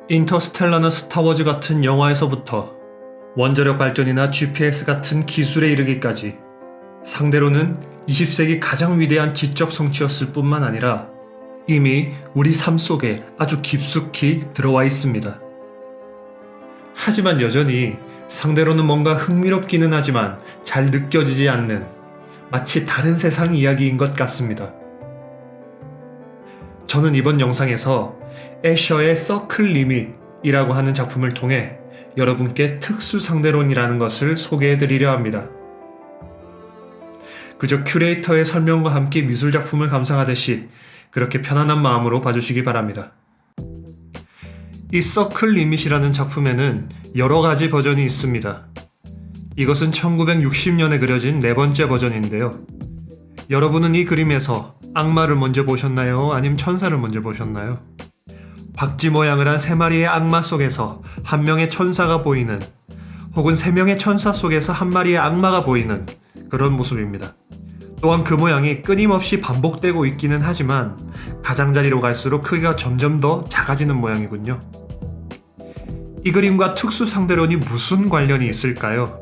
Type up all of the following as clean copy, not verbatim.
인터스텔라나 스타워즈 같은 영화에서부터 원자력 발전이나 GPS 같은 기술에 이르기까지 상대로는 20세기 가장 위대한 지적 성취였을 뿐만 아니라 이미 우리 삶 속에 아주 깊숙이 들어와 있습니다. 하지만 여전히 상대로는 뭔가 흥미롭기는 하지만 잘 느껴지지 않는 마치 다른 세상 이야기인 것 같습니다. 저는 이번 영상에서 애셔의 서클 리밋이라고 하는 작품을 통해 여러분께 특수 상대론이라는 것을 소개해드리려 합니다. 그저 큐레이터의 설명과 함께 미술 작품을 감상하듯이 그렇게 편안한 마음으로 봐주시기 바랍니다. 이 서클 리밋이라는 작품에는 여러 가지 버전이 있습니다. 이것은 1960년에 그려진 네 번째 버전인데요. 여러분은 이 그림에서 악마를 먼저 보셨나요? 아니면 천사를 먼저 보셨나요? 박쥐 모양을 한 세 마리의 악마 속에서 한 명의 천사가 보이는, 혹은 세 명의 천사 속에서 한 마리의 악마가 보이는 그런 모습입니다. 또한 그 모양이 끊임없이 반복되고 있기는 하지만 가장자리로 갈수록 크기가 점점 더 작아지는 모양이군요. 이 그림과 특수 상대론이 무슨 관련이 있을까요?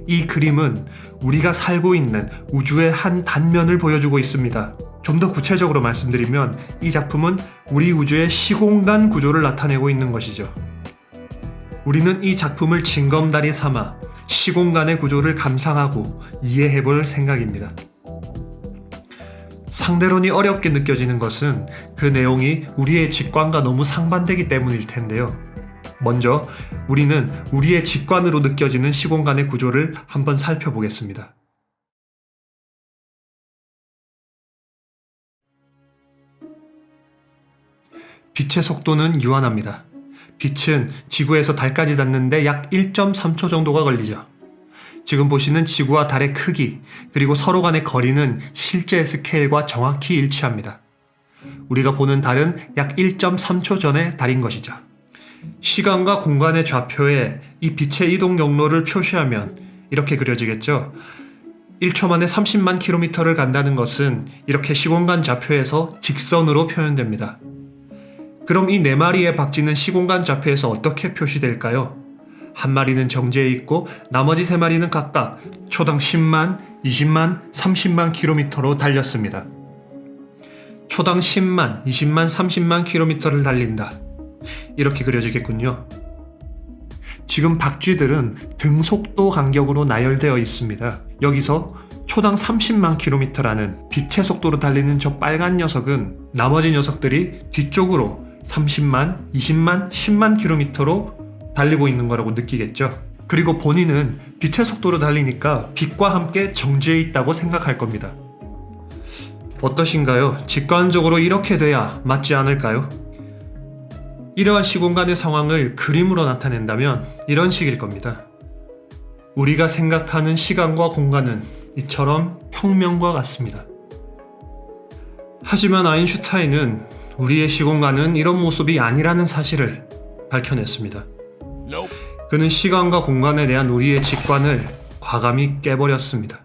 이 그림은 우리가 살고 있는 우주의 한 단면을 보여주고 있습니다. 좀 더 구체적으로 말씀드리면 이 작품은 우리 우주의 시공간 구조를 나타내고 있는 것이죠. 우리는 이 작품을 징검다리 삼아 시공간의 구조를 감상하고 이해해 볼 생각입니다. 상대론이 어렵게 느껴지는 것은 그 내용이 우리의 직관과 너무 상반되기 때문일 텐데요. 먼저 우리는 우리의 직관으로 느껴지는 시공간의 구조를 한번 살펴보겠습니다. 빛의 속도는 유한합니다. 빛은 지구에서 달까지 닿는데 약 1.3초 정도가 걸리죠. 지금 보시는 지구와 달의 크기, 그리고 서로 간의 거리는 실제 스케일과 정확히 일치합니다. 우리가 보는 달은 약 1.3초 전의 달인 것이죠. 시간과 공간의 좌표에 이 빛의 이동 경로를 표시하면 이렇게 그려지겠죠. 1초 만에 30만 킬로미터를 간다는 것은 이렇게 시공간 좌표에서 직선으로 표현됩니다. 그럼 이 네 마리의 박쥐는 시공간 좌표에서 어떻게 표시될까요? 한 마리는 정지해 있고 나머지 세 마리는 각각 초당 10만, 20만, 30만 킬로미터로 달렸습니다. 초당 10만, 20만, 30만 킬로미터를 달린다. 이렇게 그려지겠군요. 지금 박쥐들은 등속도 간격으로 나열되어 있습니다. 여기서 초당 30만 킬로미터라는 빛의 속도로 달리는 저 빨간 녀석은 나머지 녀석들이 뒤쪽으로 30만, 20만, 10만 킬로미터로 달리고 있는 거라고 느끼겠죠. 그리고 본인은 빛의 속도로 달리니까 빛과 함께 정지해 있다고 생각할 겁니다. 어떠신가요? 직관적으로 이렇게 돼야 맞지 않을까요? 이러한 시공간의 상황을 그림으로 나타낸다면 이런 식일 겁니다. 우리가 생각하는 시간과 공간은 이처럼 평면과 같습니다. 하지만 아인슈타인은 우리의 시공간은 이런 모습이 아니라는 사실을 밝혀냈습니다. 그는 시간과 공간에 대한 우리의 직관을 과감히 깨버렸습니다.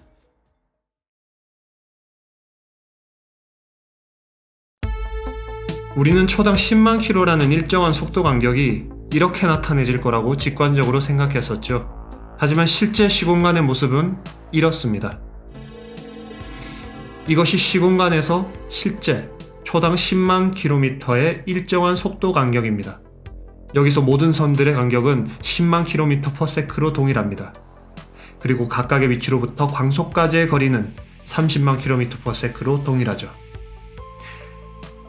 우리는 초당 10만 킬로라는 일정한 속도 간격이 이렇게 나타내질 거라고 직관적으로 생각했었죠. 하지만 실제 시공간의 모습은 이렇습니다. 이것이 시공간에서 실제 초당 10만 킬로미터의 일정한 속도 간격입니다. 여기서 모든 선들의 간격은 10만 킬로미터 per sec로 동일합니다. 그리고 각각의 위치로부터 광속까지의 거리는 30만 킬로미터 per sec로 동일하죠.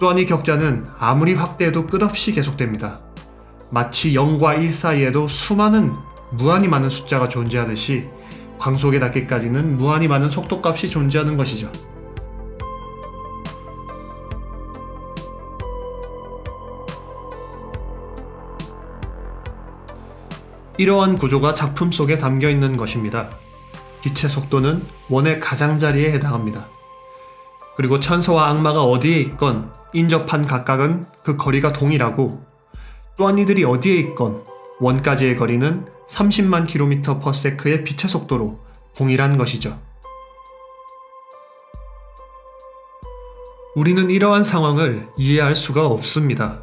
또한 이 격자는 아무리 확대해도 끝없이 계속됩니다. 마치 0과 1 사이에도 무한히 많은 숫자가 존재하듯이 광속에 닿기까지는 무한히 많은 속도값이 존재하는 것이죠. 이러한 구조가 작품 속에 담겨 있는 것입니다. 빛의 속도는 원의 가장자리에 해당합니다. 그리고 천사와 악마가 어디에 있건 인접한 각각은 그 거리가 동일하고, 또한 이들이 어디에 있건 원까지의 거리는 30만 킬로미터 per sec의 빛의 속도로 동일한 것이죠. 우리는 이러한 상황을 이해할 수가 없습니다.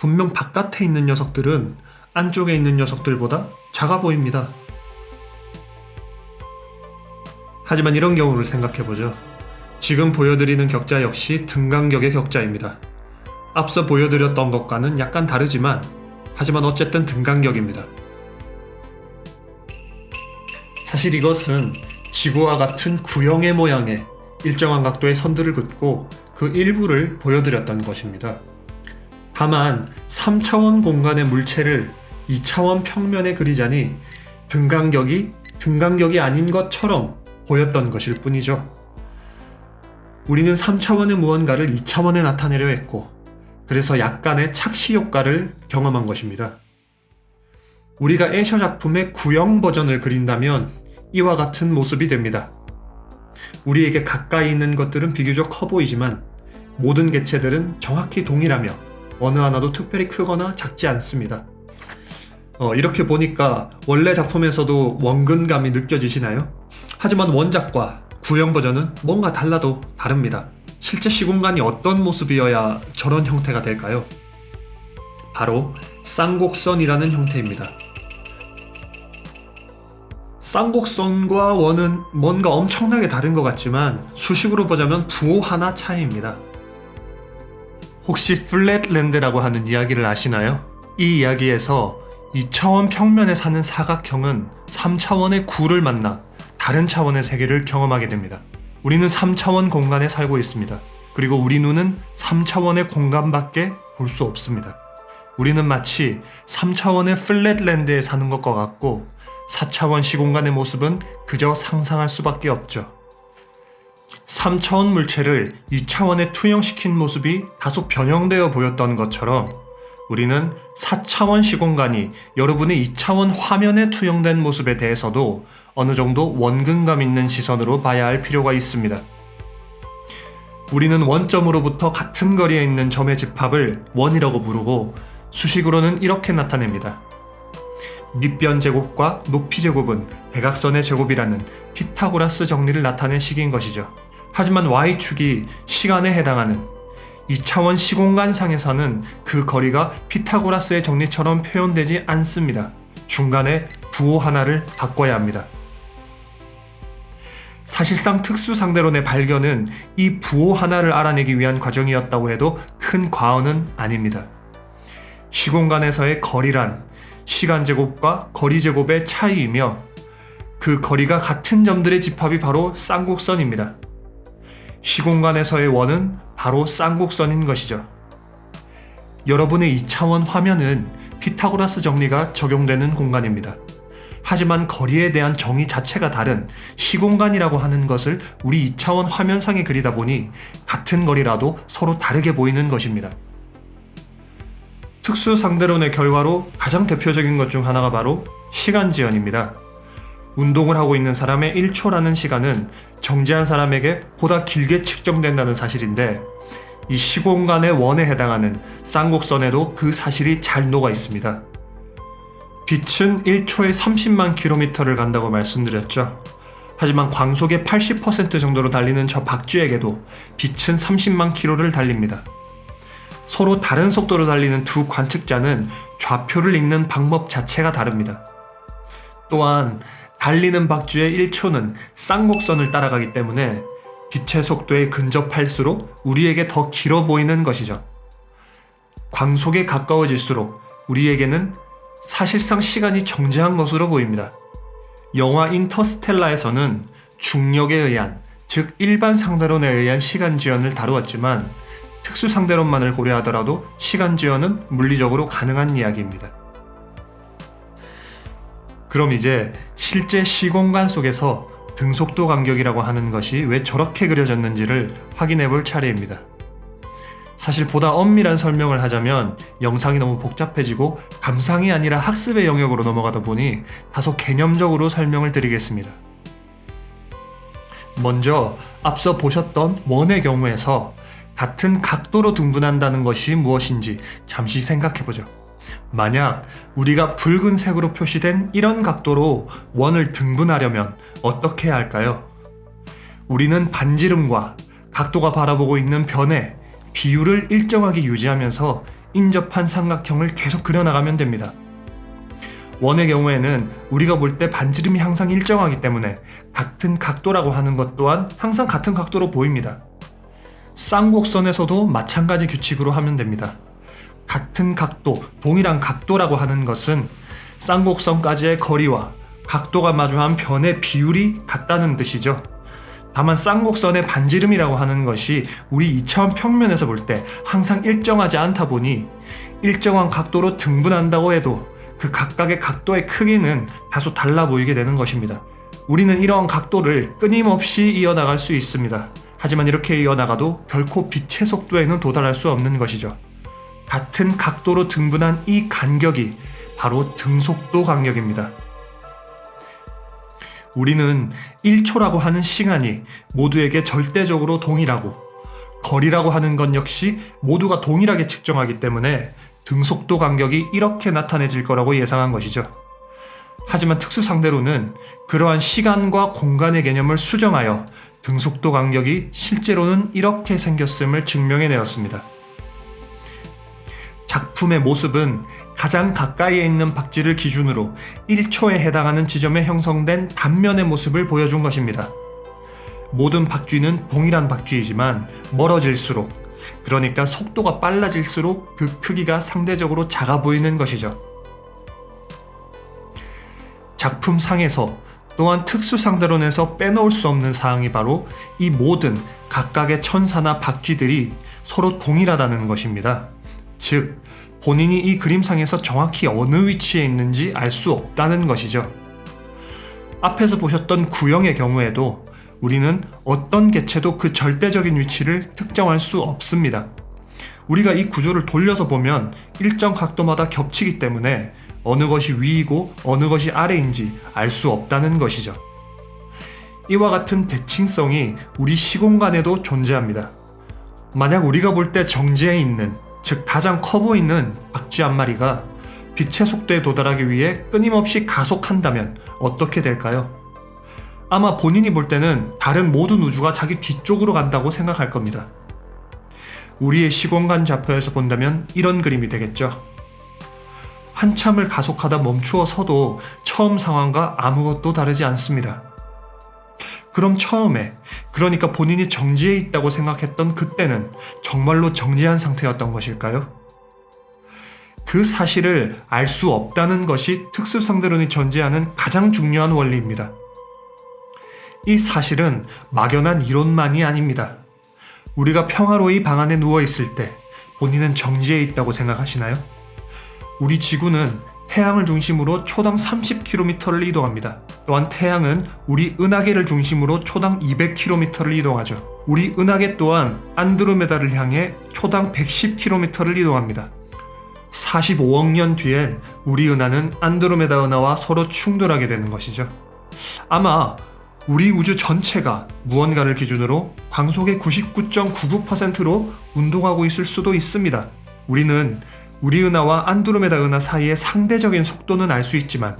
분명 바깥에 있는 녀석들은 안쪽에 있는 녀석들보다 작아 보입니다. 하지만 이런 경우를 생각해보죠. 지금 보여드리는 격자 역시 등간격의 격자입니다. 앞서 보여드렸던 것과는 약간 다르지만 하지만 어쨌든 등간격입니다. 사실 이것은 지구와 같은 구형의 모양의 일정한 각도의 선들을 긋고 그 일부를 보여드렸던 것입니다. 다만 3차원 공간의 물체를 2차원 평면에 그리자니 등간격이 아닌 것처럼 보였던 것일 뿐이죠. 우리는 3차원의 무언가를 2차원에 나타내려 했고 그래서 약간의 착시 효과를 경험한 것입니다. 우리가 애셔 작품의 구형 버전을 그린다면 이와 같은 모습이 됩니다. 우리에게 가까이 있는 것들은 비교적 커 보이지만 모든 개체들은 정확히 동일하며 어느 하나도 특별히 크거나 작지 않습니다. 이렇게 보니까 원래 작품에서도 원근감이 느껴지시나요? 하지만 원작과 구형 버전은 뭔가 달라도 다릅니다. 실제 시공간이 어떤 모습이어야 저런 형태가 될까요? 바로 쌍곡선이라는 형태입니다. 쌍곡선과 원은 뭔가 엄청나게 다른 것 같지만 수식으로 보자면 부호 하나 차이입니다. 혹시 플랫랜드라고 하는 이야기를 아시나요? 이 이야기에서 2차원 평면에 사는 사각형은 3차원의 구를 만나 다른 차원의 세계를 경험하게 됩니다. 우리는 3차원 공간에 살고 있습니다. 그리고 우리 눈은 3차원의 공간밖에 볼 수 없습니다. 우리는 마치 3차원의 플랫랜드에 사는 것과 같고 4차원 시공간의 모습은 그저 상상할 수밖에 없죠. 3차원 물체를 2차원에 투영시킨 모습이 다소 변형되어 보였던 것처럼 우리는 4차원 시공간이 여러분의 2차원 화면에 투영된 모습에 대해서도 어느 정도 원근감 있는 시선으로 봐야 할 필요가 있습니다. 우리는 원점으로부터 같은 거리에 있는 점의 집합을 원이라고 부르고 수식으로는 이렇게 나타냅니다. 밑변 제곱과 높이 제곱은 대각선의 제곱이라는 피타고라스 정리를 나타낸 식인 것이죠. 하지만 y축이 시간에 해당하는 2차원 시공간상에서는 그 거리가 피타고라스의 정리처럼 표현되지 않습니다. 중간에 부호 하나를 바꿔야 합니다. 사실상 특수상대론의 발견은 이 부호 하나를 알아내기 위한 과정이었다고 해도 큰 과언은 아닙니다. 시공간에서의 거리란 시간제곱과 거리제곱의 차이이며 그 거리가 같은 점들의 집합이 바로 쌍곡선입니다. 시공간에서의 원은 바로 쌍곡선인 것이죠. 여러분의 2차원 화면은 피타고라스 정리가 적용되는 공간입니다. 하지만 거리에 대한 정의 자체가 다른 시공간이라고 하는 것을 우리 2차원 화면상에 그리다 보니 같은 거리라도 서로 다르게 보이는 것입니다. 특수상대론의 결과로 가장 대표적인 것 중 하나가 바로 시간지연입니다. 운동을 하고 있는 사람의 1초라는 시간은 정지한 사람에게 보다 길게 측정된다는 사실인데 이 시공간의 원에 해당하는 쌍곡선에도 그 사실이 잘 녹아 있습니다. 빛은 1초에 30만 킬로미터를 간다고 말씀드렸죠. 하지만 광속의 80% 정도로 달리는 저 박쥐에게도 빛은 30만 킬로를 달립니다. 서로 다른 속도로 달리는 두 관측자는 좌표를 읽는 방법 자체가 다릅니다. 또한 달리는 박쥐의 1초는 쌍곡선을 따라가기 때문에 빛의 속도에 근접할수록 우리에게 더 길어 보이는 것이죠. 광속에 가까워질수록 우리에게는 사실상 시간이 정지한 것으로 보입니다. 영화 인터스텔라에서는 중력에 의한, 즉 일반 상대론에 의한 시간지연을 다루었지만 특수상대론만을 고려하더라도 시간지연은 물리적으로 가능한 이야기입니다. 그럼 이제 실제 시공간 속에서 등속도 간격이라고 하는 것이 왜 저렇게 그려졌는지를 확인해 볼 차례입니다. 사실 보다 엄밀한 설명을 하자면 영상이 너무 복잡해지고 감상이 아니라 학습의 영역으로 넘어가다 보니 다소 개념적으로 설명을 드리겠습니다. 먼저 앞서 보셨던 원의 경우에서 같은 각도로 등분한다는 것이 무엇인지 잠시 생각해보죠. 만약 우리가 붉은색으로 표시된 이런 각도로 원을 등분하려면 어떻게 해야 할까요? 우리는 반지름과 각도가 바라보고 있는 변의 비율을 일정하게 유지하면서 인접한 삼각형을 계속 그려나가면 됩니다. 원의 경우에는 우리가 볼 때 반지름이 항상 일정하기 때문에 같은 각도라고 하는 것 또한 항상 같은 각도로 보입니다. 쌍곡선에서도 마찬가지 규칙으로 하면 됩니다. 같은 각도, 동일한 각도라고 하는 것은 쌍곡선까지의 거리와 각도가 마주한 변의 비율이 같다는 뜻이죠. 다만 쌍곡선의 반지름이라고 하는 것이 우리 2차원 평면에서 볼 때 항상 일정하지 않다 보니 일정한 각도로 등분한다고 해도 그 각각의 각도의 크기는 다소 달라 보이게 되는 것입니다. 우리는 이러한 각도를 끊임없이 이어나갈 수 있습니다. 하지만 이렇게 이어나가도 결코 빛의 속도에는 도달할 수 없는 것이죠. 같은 각도로 등분한 이 간격이 바로 등속도 간격입니다. 우리는 1초라고 하는 시간이 모두에게 절대적으로 동일하고 거리라고 하는 건 역시 모두가 동일하게 측정하기 때문에 등속도 간격이 이렇게 나타내질 거라고 예상한 것이죠. 하지만 특수 상대로는 그러한 시간과 공간의 개념을 수정하여 등속도 간격이 실제로는 이렇게 생겼음을 증명해내었습니다. 작품의 모습은 가장 가까이에 있는 박쥐를 기준으로 1초에 해당하는 지점에 형성된 단면의 모습을 보여준 것입니다. 모든 박쥐는 동일한 박쥐이지만 멀어질수록, 그러니까 속도가 빨라질수록 그 크기가 상대적으로 작아 보이는 것이죠. 작품상에서 또한 특수상대론에서 빼놓을 수 없는 사항이 바로 이 모든 각각의 천사나 박쥐들이 서로 동일하다는 것입니다. 즉, 본인이 이 그림상에서 정확히 어느 위치에 있는지 알 수 없다는 것이죠. 앞에서 보셨던 구형의 경우에도 우리는 어떤 개체도 그 절대적인 위치를 특정할 수 없습니다. 우리가 이 구조를 돌려서 보면 일정 각도마다 겹치기 때문에 어느 것이 위이고 어느 것이 아래인지 알 수 없다는 것이죠. 이와 같은 대칭성이 우리 시공간에도 존재합니다. 만약 우리가 볼 때 정지해 있는, 즉 가장 커 보이는 박쥐 한 마리가 빛의 속도에 도달하기 위해 끊임없이 가속한다면 어떻게 될까요? 아마 본인이 볼 때는 다른 모든 우주가 자기 뒤쪽으로 간다고 생각할 겁니다. 우리의 시공간 좌표에서 본다면 이런 그림이 되겠죠. 한참을 가속하다 멈추어 서도 처음 상황과 아무것도 다르지 않습니다. 그럼 처음에, 그러니까 본인이 정지해 있다고 생각했던 그때는 정말로 정지한 상태였던 것일까요? 그 사실을 알 수 없다는 것이 특수상대론이 전제하는 가장 중요한 원리입니다. 이 사실은 막연한 이론만이 아닙니다. 우리가 평화로이 방 안에 누워 있을 때 본인은 정지해 있다고 생각하시나요? 우리 지구는 태양을 중심으로 초당 30km를 이동합니다. 또한 태양은 우리 은하계를 중심으로 초당 200km를 이동하죠. 우리 은하계 또한 안드로메다를 향해 초당 110km를 이동합니다. 45억 년 뒤엔 우리 은하는 안드로메다 은하와 서로 충돌하게 되는 것이죠. 아마 우리 우주 전체가 무언가를 기준으로 광속의 99.99%로 운동하고 있을 수도 있습니다. 우리는 우리 은하와 안드로메다 은하 사이의 상대적인 속도는 알 수 있지만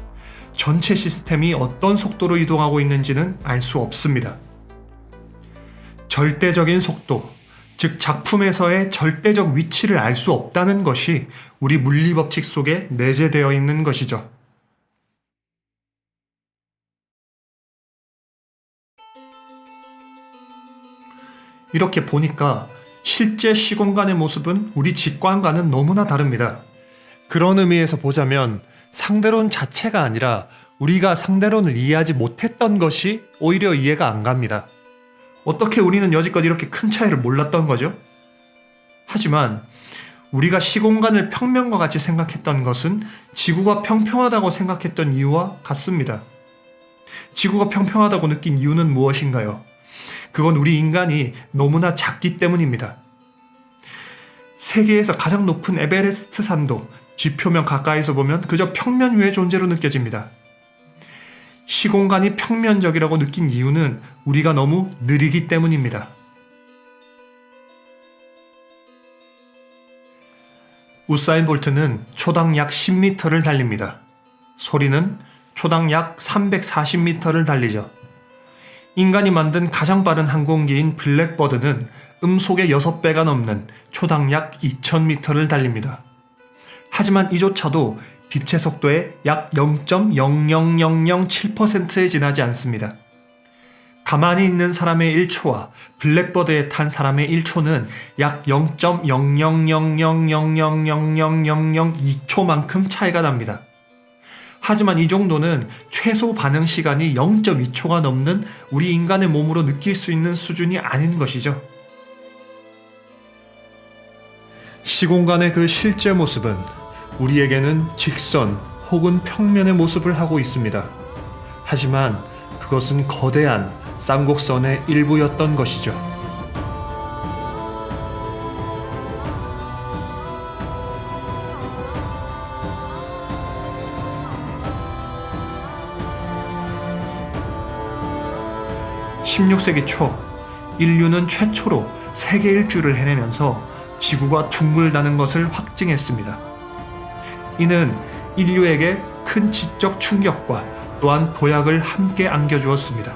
전체 시스템이 어떤 속도로 이동하고 있는지는 알 수 없습니다. 절대적인 속도, 즉 작품에서의 절대적 위치를 알 수 없다는 것이 우리 물리법칙 속에 내재되어 있는 것이죠. 이렇게 보니까 실제 시공간의 모습은 우리 직관과는 너무나 다릅니다. 그런 의미에서 보자면 상대론 자체가 아니라 우리가 상대론을 이해하지 못했던 것이 오히려 이해가 안 갑니다. 어떻게 우리는 여지껏 이렇게 큰 차이를 몰랐던 거죠? 하지만 우리가 시공간을 평면과 같이 생각했던 것은 지구가 평평하다고 생각했던 이유와 같습니다. 지구가 평평하다고 느낀 이유는 무엇인가요? 그건 우리 인간이 너무나 작기 때문입니다. 세계에서 가장 높은 에베레스트 산도 지표면 가까이서 보면 그저 평면 위의 존재로 느껴집니다. 시공간이 평면적이라고 느낀 이유는 우리가 너무 느리기 때문입니다. 우사인 볼트는 초당 약 10m를 달립니다. 소리는 초당 약 340m를 달리죠. 인간이 만든 가장 빠른 항공기인 블랙버드는 음속의 6배가 넘는 초당 약 2000m를 달립니다. 하지만 이조차도 빛의 속도의 약 0.00007%에 지나지 않습니다. 가만히 있는 사람의 1초와 블랙버드에 탄 사람의 1초는 약 0.00000000002초만큼 차이가 납니다. 하지만 이 정도는 최소 반응 시간이 0.2초가 넘는 우리 인간의 몸으로 느낄 수 있는 수준이 아닌 것이죠. 시공간의 그 실제 모습은 우리에게는 직선 혹은 평면의 모습을 하고 있습니다. 하지만 그것은 거대한 쌍곡선의 일부였던 것이죠. (16세기) 초 인류는 최초로 세계 일주를 해내면서 지구가 둥글다는 것을 확증했습니다. 이는 인류에게 큰 지적 충격과 또한 도약을 함께 안겨주었습니다.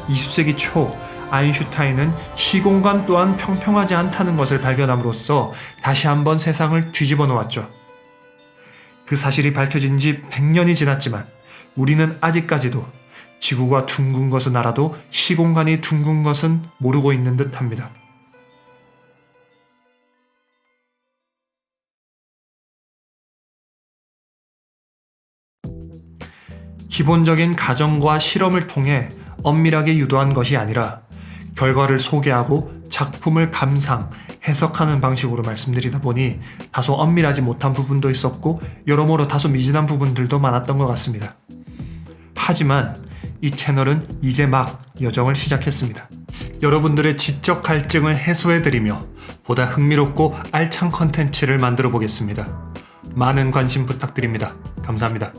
20세기 초 아인슈타인은 시공간 또한 평평하지 않다는 것을 발견함으로써 다시 한번 세상을 뒤집어 놓았죠. 그 사실이 밝혀진 지 100년이 지났지만 우리는 아직까지도 지구가 둥근 것은 알아도 시공간이 둥근 것은 모르고 있는 듯합니다. 기본적인 가정과 실험을 통해 엄밀하게 유도한 것이 아니라 결과를 소개하고 작품을 감상, 해석하는 방식으로 말씀드리다 보니 다소 엄밀하지 못한 부분도 있었고 여러모로 다소 미진한 부분들도 많았던 것 같습니다. 하지만 이 채널은 이제 막 여정을 시작했습니다. 여러분들의 지적 갈증을 해소해드리며 보다 흥미롭고 알찬 컨텐츠를 만들어 보겠습니다. 많은 관심 부탁드립니다. 감사합니다.